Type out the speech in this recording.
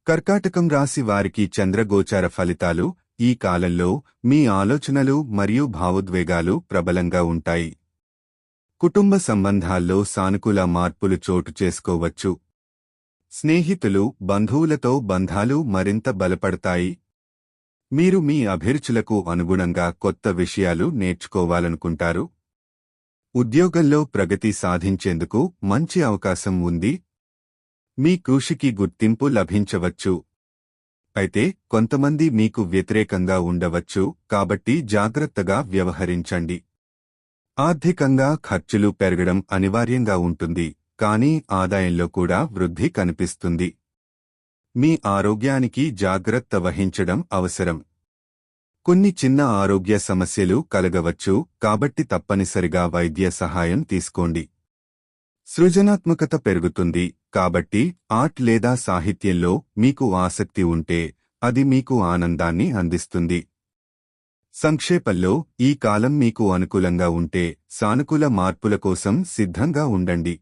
కర్కాటకం రాశి వారికి చంద్రగోచార ఫలితాలు. ఈ కాలంలో మీ ఆలోచనలు మరియు భావోద్వేగాలు ప్రబలంగా ఉంటాయి. కుటుంబ సంబంధాల్లో సానుకూల మార్పులు చోటు చేసుకోవచ్చు. స్నేహితులు, బంధువులతో బంధాలు మరింత బలపడతాయి. మీరు మీ అభిరుచులకు అనుగుణంగా కొత్త విషయాలు నేర్చుకోవాలనుకుంటారు. ఉద్యోగంలో ప్రగతి సాధించేందుకు మంచి అవకాశం ఉంది. మీ కృషికి గుర్తింపు లభించవచ్చు. అయితే కొంతమంది మీకు వ్యతిరేకంగా ఉండవచ్చు, కాబట్టి జాగ్రత్తగా వ్యవహరించండి. ఆర్థికంగా ఖర్చులు పెరగడం అనివార్యంగా ఉంటుంది, కానీ ఆదాయంలో కూడా వృద్ధి కనిపిస్తుంది. మీ ఆరోగ్యానికి జాగ్రత్త వహించడం అవసరం. కొన్ని చిన్న ఆరోగ్య సమస్యలు కలగవచ్చు, కాబట్టి తప్పనిసరిగా వైద్య సహాయం తీసుకోండి. సృజనాత్మకత పెరుగుతుంది, కాబట్టి ఆర్ట్ లేదా సాహిత్యంలో మీకు ఆసక్తి ఉంటే అది మీకు ఆనందాన్ని అందిస్తుంది. సంక్షేపంలో ఈ కాలం మీకు అనుకూలంగా ఉంటే సానుకూల మార్పుల కోసం సిద్ధంగా ఉండండి.